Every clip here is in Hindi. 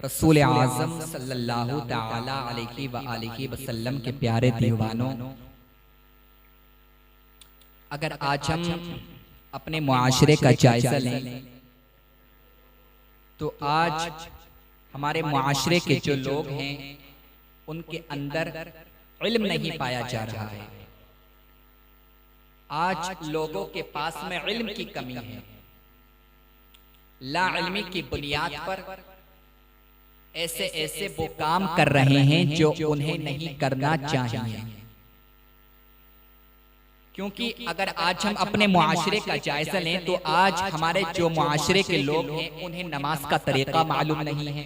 रसूल आज़म सल्लल्लाहु ताला अलैहि व आलिहि वसल्लम के प्यारे दीवानों, अगर आज हम अपने मुआशरे का जायजा लें तो आज हमारे मुआशरे के जो लोग हैं उनके अंदर इल्म नहीं पाया जा रहा है। आज लोगों के पास में इल्म की कमी है। ला इल्मी की बुनियाद पर ऐसे ऐसे वो काम कर रहे हैं जो उन्हें नहीं करना चाहिए। क्योंकि अगर आज हम अपने मुआशरे का जायजा लें तो आज हमारे जो मुआशरे के लोग हैं उन्हें नमाज का तरीका मालूम नहीं है,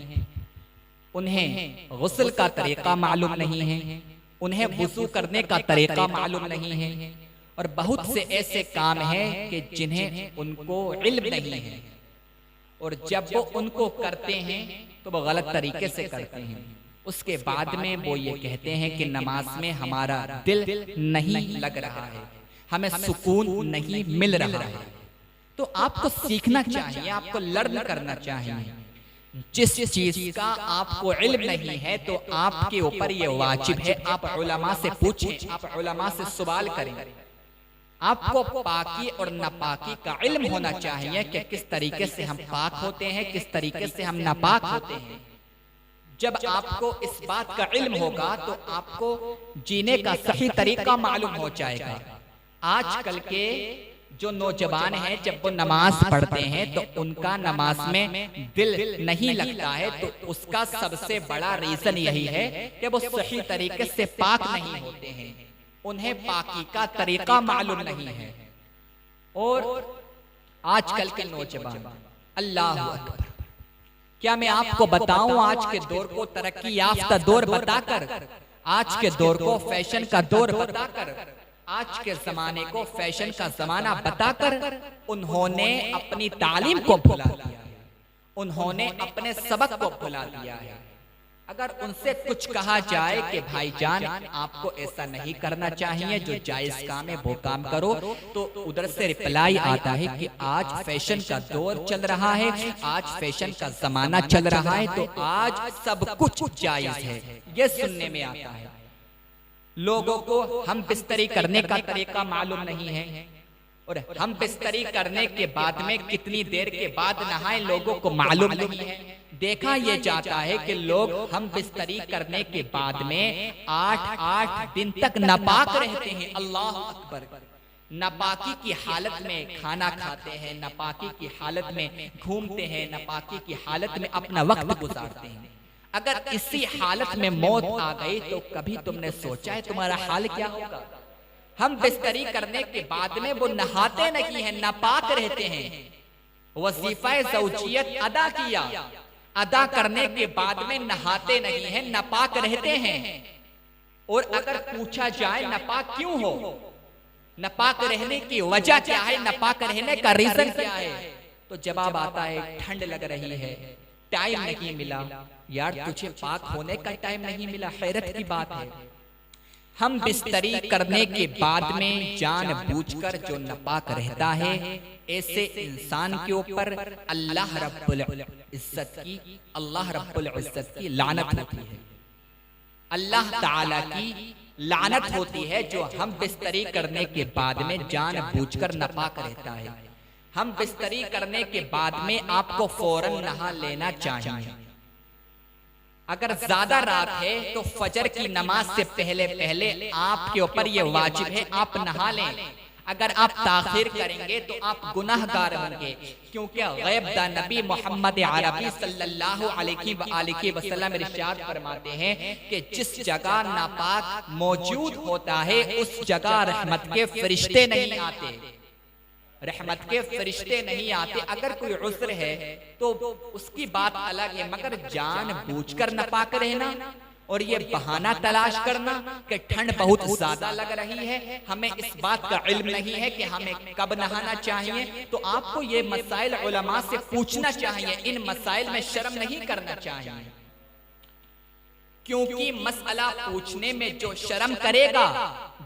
उन्हें गुस्ल का तरीका मालूम नहीं है, उन्हें वुज़ू करने का तरीका मालूम नहीं है, और बहुत से ऐसे काम हैं कि जिन्हें उनको इल्म नहीं है, और जब वो उनको करते हैं तो वो गलत तरीके से करते हैं। उसके बाद में वो ये कहते हैं कि नमाज में हमारा दिल नहीं लग रहा है, हमें सुकून नहीं मिल रहा है। तो आपको सीखना चाहिए, आपको लर्न करना चाहिए। जिस चीज का आपको इल्म नहीं है तो आपके ऊपर ये वाजिब है आप उलमा से पूछें, आप उलमा से सवाल करें। आपको पाकी और नापाकी का इल्म होना चाहिए कि किस तरीके से हम पाक होते हैं, किस तरीके से हम नापाक होते हैं। जब आपको इस बात का इल्म होगा तो आपको जीने का सही तरीका मालूम हो जाएगा। आजकल के जो नौजवान हैं जब वो नमाज पढ़ते हैं तो उनका नमाज में दिल नहीं लगता है, तो उसका सबसे बड़ा रीजन यही है कि वो सही तरीके से पाक नहीं होते हैं, उन्हें पाकी का तरीका मालूम नहीं है। और आजकल के नौजवान, अल्लाह अकबर, क्या मैं आपको बताऊं आज के दौर को तरक्की याफ्ता दौर बताकर, आज के दौर को फैशन का दौर बताकर, आज के जमाने को फैशन का जमाना बताकर उन्होंने अपनी तालीम को भुला दिया है, उन्होंने अपने सबक को भुला दिया है। अगर उनसे कुछ कहा जाए कि भाईजान आपको ऐसा नहीं करना चाहिए, जो जायज काम है वो काम करो, तो उधर से रिप्लाई आता है कि आज फैशन का दौर चल रहा है, आज फैशन का जमाना चल रहा है, तो आज सब कुछ जायज है, ये सुनने में आता है। लोगों को हम बिस्तरी करने का तरीका मालूम नहीं है, और हम बिस्तरी करने के बाद में कितनी देर के बाद नहाएं लोगों को मालूम नहीं है। देखा यह जाता है कि लोग हम बिस्तरी करने के बाद में 8-8 दिन तक नापाक रहते हैं। अल्लाह अकबर। नापाकी की हालत में खाना खाते हैं, नापाकी की हालत में घूमते हैं, नापाकी की हालत में अपना वक्त गुजारते हैं। अगर इसी हालत में मौत आ गई तो कभी तुमने सोचा है तुम्हारा हाल क्या होगा? हम बिस्तरी करने के बाद में वो नहाते नहीं हैं, नापाक रहते हैं। वजीफा ज़ौजियत अदा किया, अदा करने के बाद में नहाते नहीं हैं, नापाक रहते हैं। और अगर पूछा जाए नापाक क्यों हो, नापाक रहने की वजह क्या है, नापाक रहने का रीजन क्या है, तो जवाब आता है ठंड लग रही है, टाइम नहीं मिला। यार तुझे पाक होने का टाइम नहीं मिला, हैरत की बात है। हम बिस्तरी करने के बाद में जानबूझकर जो नापाक रहता है, ऐसे इंसान के ऊपर अल्लाह रब्बुल इज्जत की लानत होती है। अल्लाह ताला की लानत होती है जो हम बिस्तरी करने के बाद में जानबूझकर नापाक रहता है। हम बिस्तरी करने के बाद में आपको फौरन नहा लेना चाहिए। अगर ज्यादा रात है तो फजर की नमाज से पहले पहले आपके ऊपर ये वाजिब है आप नहा लें। अगर आप ताखिर करेंगे तो आप गुनाहगार होंगे, क्योंकि गैब दा नबी मोहम्मद अरबी सल्लल्लाहु अलैहि वसल्लम इरशाद फरमाते हैं कि जिस जगह नापाक मौजूद होता है उस जगह रहमत के फरिश्ते नहीं आते, रहमत के फरिश्ते नहीं आते। अगर कोई उज़्र है तो उसकी बात अलग है, मगर जानबूझकर नापाक रहना और ये बहाना तलाश करना कि ठंड बहुत ज्यादा लग रही है, हमें इस बात का इल्म नहीं है कि हमें कब नहाना चाहिए, तो आपको ये मसाइल उलमा से पूछना चाहिए। इन मसाइल में शर्म नहीं करना चाहिए, क्योंकि मसला पूछने में जो शर्म करेगा,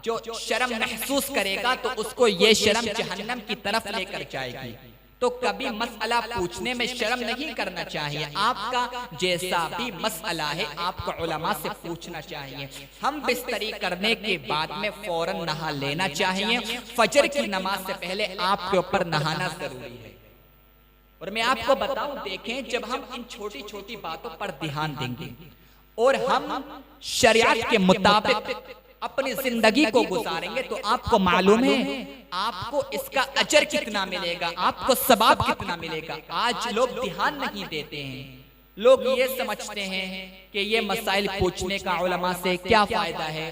जो शर्म महसूस करेगा, तो उसको ये शर्म जहन्नम की तरफ लेकर जाएगी। तो कभी मसला पूछने में शर्म नहीं करना चाहिए। आपका जैसा भी मसला है आपको उलमा से पूछना चाहिए। हम बिस्तरी करने के बाद में फौरन नहा लेना चाहिए। फजर की नमाज से पहले आपके ऊपर नहाना जरूरी है। और मैं आपको बताऊं, देखें, जब हम इन छोटी छोटी बातों पर ध्यान देंगे और हम शरीयत के मुताबिक अपनी जिंदगी को गुजारेंगे तो आपको मालूम है आपको इसका अजर कितना मिलेगा, आपको सवाब कितना मिलेगा। आज लोग ध्यान नहीं देते हैं। लोग ये समझते हैं कि ये मसाइल पूछने का उलमा से क्या फायदा है।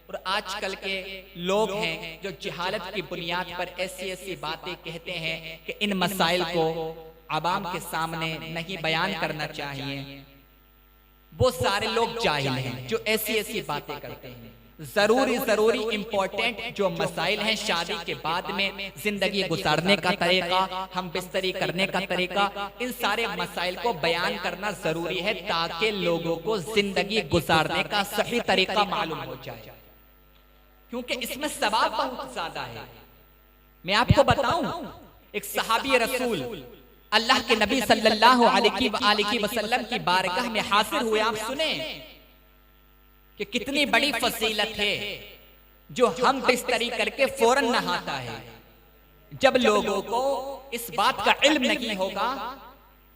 और आजकल के लोग हैं जो जहालत की बुनियाद पर ऐसी ऐसी बातें कहते हैं कि इन मसाइल को आवाम के सामने नहीं बयान करना चाहिए। वो सारे लोग जाहिल हैं जो ऐसी ऐसी बातें करते हैं। जरूरी इंपॉर्टेंट जो मसाइल हैं, शादी के बाद में जिंदगी गुजारने का तरीका, हम बिस्तरी करने का तरीका, इन सारे मसाइल को बयान करना जरूरी है ताकि लोगों को जिंदगी गुजारने का सही तरीका मालूम हो जाए, क्योंकि इसमें सवाब बहुत ज्यादा है। मैं आपको बताऊं, एक सहाबी रसूल अल्लाह के नबी सल्लल्लाहु अलैहि वसल्लम की बारगाह में हाजिर हुए। आप सुने कि कितनी बड़ी फजीलत है जो हम बिस्तरी करके फौरन नहाता है। जब लोगों को इस बात का इल्म नहीं होगा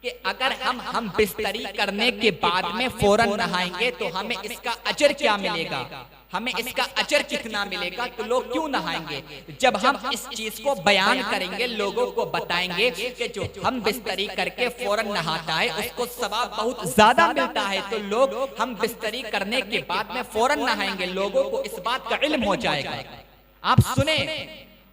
कि अगर हम बिस्तरी करने के बाद में फौरन नहाएंगे तो हमें इसका अजर क्या मिलेगा, हमें इसका अजर कितना मिलेगा, तो लोग क्यों नहाएंगे। जब हम इस चीज को बयान करेंगे, लोगों को बताएंगे कि जो हम बिस्तरी करके फौरन नहाता है उसको सवाब बहुत ज्यादा मिलता है, तो लोग हम बिस्तरी करने के बाद में फौरन नहाएंगे, लोगों को इस बात का इल्म हो जाएगा। आप सुने,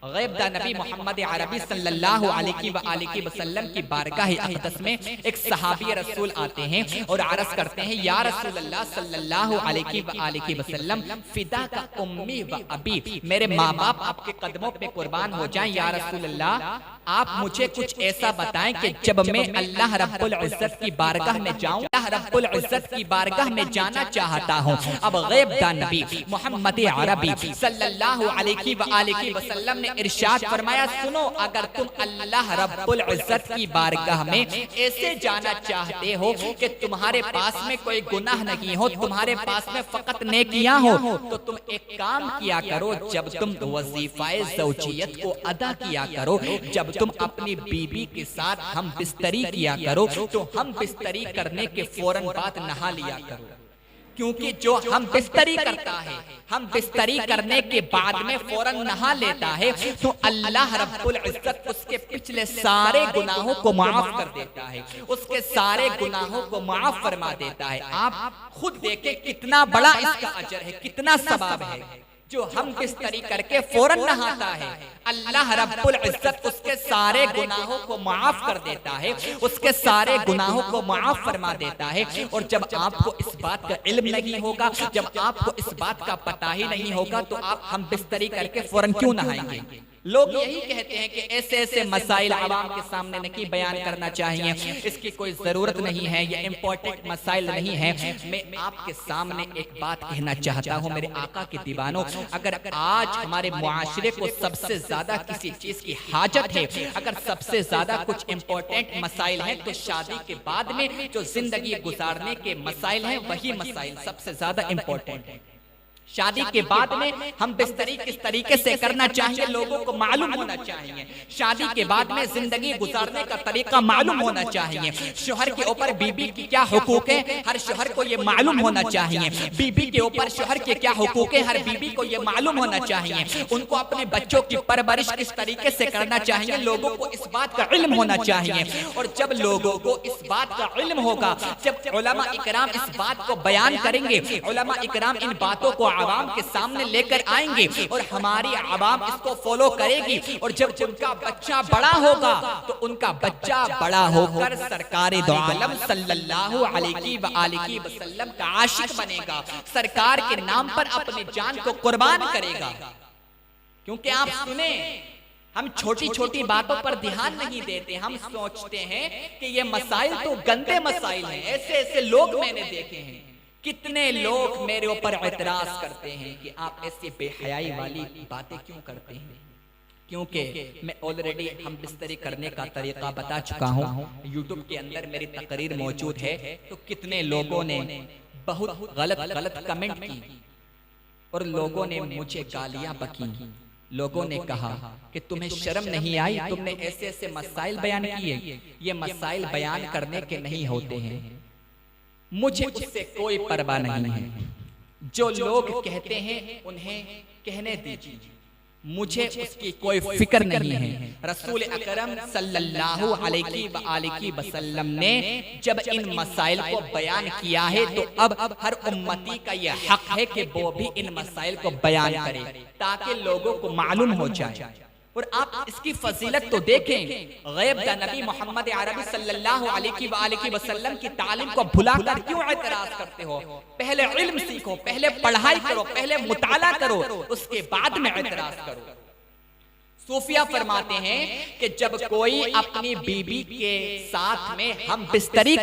गैबदा नबी मोहम्मद अरबी सल्लल्लाहु अलैहि वसल्लम की बारगाह अक़दस में एक सहाबी रसूल आते हैं और अर्ज़ करते हैं, या रसूल अल्लाह सल्लल्लाहु अलैहि वसल्लम, फिदा का उम्मी व अबी, मेरे माँ बाप आपके कदमों पे कुर्बान हो जाएं। या रसूल अल्लाह, आप मुझे कुछ ऐसा बताएं कि जब मैं अल्लाह रब्बुल इज्जत की बारगाह में जाऊं, अल्लाह रब्बुल इज्जत की बारगाह में जाना चाहता हूं। अब गैबदा नबी मोहम्मद अरबी सल्लल्लाहु अलैहि वसल्लम ने इरशाद फरमाया, सुनो, अगर तुम अल्लाह रब्बुल इज्जत की बारगाह में ऐसे जाना चाहते हो कि तुम्हारे पास में कोई गुनाह नहीं हो, तुम्हारे पास में फकत नेकियां हो, तो तुम एक काम किया करो, जब तुम वजीफाए ज़ौजियत को अदा किया करो, जब तुम अपनी बीबी के साथ हम बिस्तरी किया करो, तो हम बिस्तरी करने के फौरन बाद नहा लिया करो। क्योंकि जो हम बिस्तरी करता है, हम बिस्तरी करने के बाद में फौरन नहा लेता है, तो अल्लाह रब्बुल इज्जत उसके पिछले सारे गुनाहों को माफ कर देता है, उसके सारे गुनाहों को माफ फरमा देता है। आप खुद देखें कितना बड़ा इसका अजर है, कितना सवाब है। जो हम बिस्तरी करके फौरन नहाता है, अल्लाह रब्बुल इज्जत उसके सारे गुनाहों को माफ कर देता है, उसके सारे गुनाहों को माफ फरमा देता है। और जब आपको इस बात का इल्म नहीं होगा, जब आपको इस बात का पता ही नहीं होगा, तो आप हम बिस्तरी करके फौरन क्यों नहाएंगे। लोग यही कहते हैं कि ऐसे ऐसे मसाइल आवाम के सामने नहीं बयान करना चाहिए, इसकी कोई जरूरत नहीं है, ये इम्पोर्टेंट मसाइल नहीं है। मैं आपके सामने एक बात कहना चाहता हूँ, मेरे आका के दीवानों, अगर आज हमारे मुआशरे को सबसे ज्यादा किसी चीज की हाजत है, अगर सबसे ज्यादा कुछ इम्पोर्टेंट मसाइल हैं, तो शादी के बाद में जो जिंदगी गुजारने के मसाइल हैं वही मसाइल सबसे ज्यादा इम्पोर्टेंट है। शादी के बाद में हम बिस्तरी किस तरीके से करना चाहिए लोगों को मालूम होना चाहिए। शादी के बाद में जिंदगी गुजारने का तरीका मालूम होना चाहिए। शोहर के ऊपर बीबी की क्या हुकूक है, हर शोहर को ये मालूम होना चाहिए। बीबी के ऊपर शोहर के क्या हुकूक है, हर बीबी को ये मालूम होना चाहिए। उनको अपने बच्चों की परवरिश किस तरीके से करना चाहिए, लोगों को इस बात का इल्म होना चाहिए। और जब लोगों को इस बात का इल्म होगा, जब उलमा इकराम इस बात को बयान करेंगे, उलमा इकराम इन बातों को आवाम के सामने लेकर आएंगे और हमारी आवाम इसको फॉलो करेगी। और जब उनका बच्चा बड़ा होगा तो उनका बच्चा बड़ा होकर सरकारे दो आलम सल्लल्लाहु अलैहि वसल्लम का आशिक बनेगा, सरकार के नाम पर अपनी जान को कुर्बान करेगा। क्योंकि आप सुने, हम छोटी छोटी बातों पर ध्यान नहीं देते, हम सोचते हैं कि ये मसाइल तो गंदे मसाइल हैं। ऐसे ऐसे लोग मैंने देखे हैं, कितने लोग मेरे ऊपर एतराज करते हैं कि आप ऐसी बेहयाई वाली बातें क्यों करते हैं। क्योंकि मैं ऑलरेडी हम बिस्तरी करने का तरीका बता चुका हूँ। यूट्यूब के अंदर मेरी तकरीर मौजूद है। तो कितने लोगों ने बहुत गलत गलत कमेंट की और लोगों ने मुझे गालियां बकी। लोगों ने कहा कि तुम्हें शर्म नहीं आई, तुमने ऐसे ऐसे मसाइल बयान किए। ये मसाइल बयान करने के नहीं होते हैं। मुझे उससे कोई परवाह नहीं है। जो लोग कहते हैं उन्हें कहने दीजिए, मुझे उसकी कोई फिक्र नहीं है। रसूल अकरम सल्लल्लाहु अलैहि वसल्लम ने जब इन मसाइल को बयान किया है तो अब हर उम्मती का यह हक है कि वो भी इन मसाइल को बयान करे ताकि लोगों को मालूम हो जाए। और आप इसकी फजीलत तो देखें, गैब दा नबी मोहम्मद अरबी सल्लल्लाहु अलैहि वसल्लम की तालीम को भुलाकर क्यों एतराज करते हो? पहले इल्म सीखो, पहले पढ़ाई करो, पहले मुताला करो, उसके बाद में एतराज करो। सूफिया फरमाते हैं कि जब कोई अपनी बीबी के साथ में हम बिस्तरी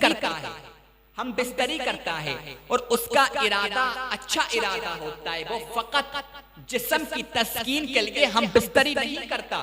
करता है और उसका इरादा अच्छा इरादा होता है, वो फकत जिस्म की तस्कीन के लिए हम बिस्तरी नहीं करता,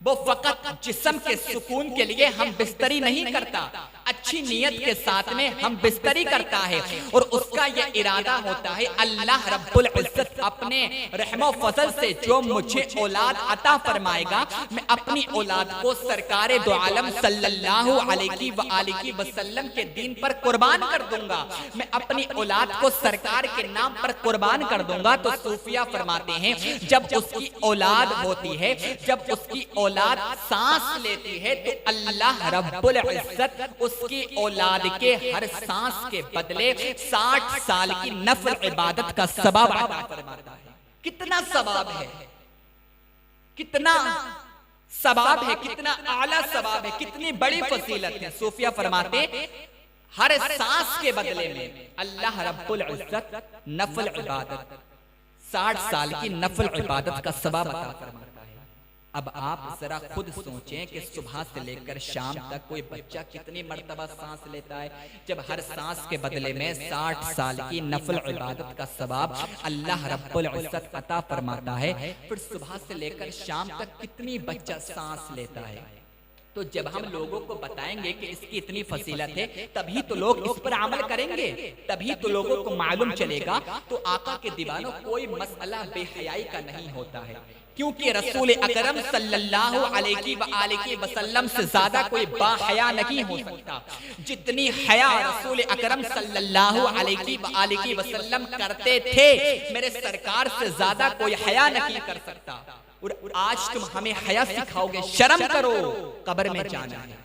वो फकत जिस्म के सुकून के लिए हम बिस्तरी नहीं करता, अच्छी नीयत के साथ में हम बिस्तरी करता है और उसका यह इरादा होता है अल्लाह रब्बुल इज्जत अपने रहमो फजल से जो मुझे औलाद अता फरमाएगा, मैं अपनी औलाद को सरकारे दो आलम सल्लल्लाहु अलैहि वसल्लम के दीन पर कुर्बान कर दूंगा, मैं अपनी औलाद को सरकार के नाम पर कुर्बान कर दूंगा। तो सूफिया फरमाते हैं जब उसकी औलाद होती है, जब उसकी औलाद सांस लेती है तो अल्लाह रब्बुल इज्जत उसकी औलाद के हर सांस के बदले 60 साल की नफल इबादत का सवाब अता फरमाता है। कितना सवाब है, कितना सवाब है, कितना आला सवाब है, कितनी बड़ी फजीलत है। सूफिया फरमाते हर सांस के बदले में अल्लाह रब्बुल इज्जत नफल इबादत 60 साल की नफल इबादत का सवाब अता फरमाता है। अब आप जरा खुद सोचें कि सुबह से लेकर शाम तक कोई बच्चा कितनी मर्तबा सांस लेता है, जब हर सांस के बदले में 60 साल की नफल इबादत का सवाब अल्लाह रब्बुल इज्जत अता फरमाता है। फिर सुबह से लेकर शाम तक कितनी बच्चा सांस लेता है। तो जब हम लोगों को बताएंगे कि इसकी इतनी फजीलत है, तभी तो लोग इस पर अमल करेंगे, तभी तो लोगों को मालूम चलेगा। तो आका के दीवानों, कोई मसला बेहयाई का नहीं होता है, क्योंकि रसूल अकरम सल्लल्लाहु अलैहि वसल्लम से ज्यादा कोई बाहया नहीं हो सकता। जितनी हया रसूल अकरम सल्लल्लाहु अलैहि वसल्लम करते थे, मेरे सरकार से ज्यादा कोई हया नहीं कर सकता। और आज तुम हमें हया सिखाओगे, शर्म करो, कब्र में जाना है।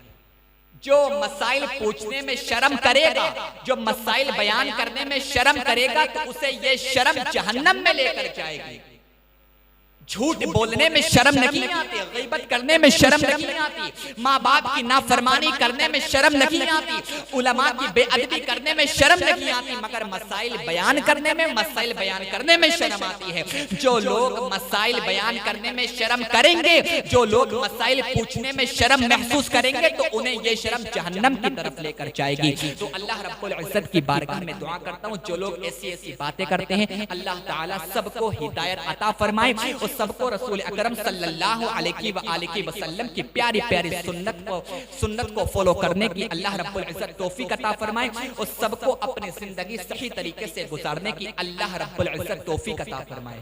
जो मसाइल पूछने में शर्म करेगा, जो मसाइल बयान करने में शर्म करेगा, तो उसे ये शर्म जहन्नम में लेकर जाएगी। झूठ बोलने में शर्म नहीं आती, गीबत करने में शर्म नहीं आती, माँ बाप की नाफरमानी करने में शर्म नहीं आती, उलमा की बेअदबी करने में शर्म नहीं आती, मगर मसाइल बयान करने में शर्म आती है। जो लोग मसाइल बयान करने में शर्म करेंगे, जो लोग मसाइल पूछने में शर्म महसूस करेंगे, तो उन्हें ये शर्म जहन्नम की तरफ लेकर जाएगी। तो अल्लाह रब्बुल इज्जत की बारगाह में दुआ करता हूँ, जो लोग ऐसी ऐसी बातें करते हैं, अल्लाह ताला सबको हिदायत अता फरमाए और सबको रसूल अकरम सल्लल्लाहु अलैहि वसल्लम की प्यारी प्यारी सुन्नत को फॉलो करने की अल्लाह रब्बुल इज्जत तौफीक अता फरमाए और सबको अपनी जिंदगी सही तरीके से गुजारने की अल्लाह रब्बुल इज्जत तौफीक अता फरमाए।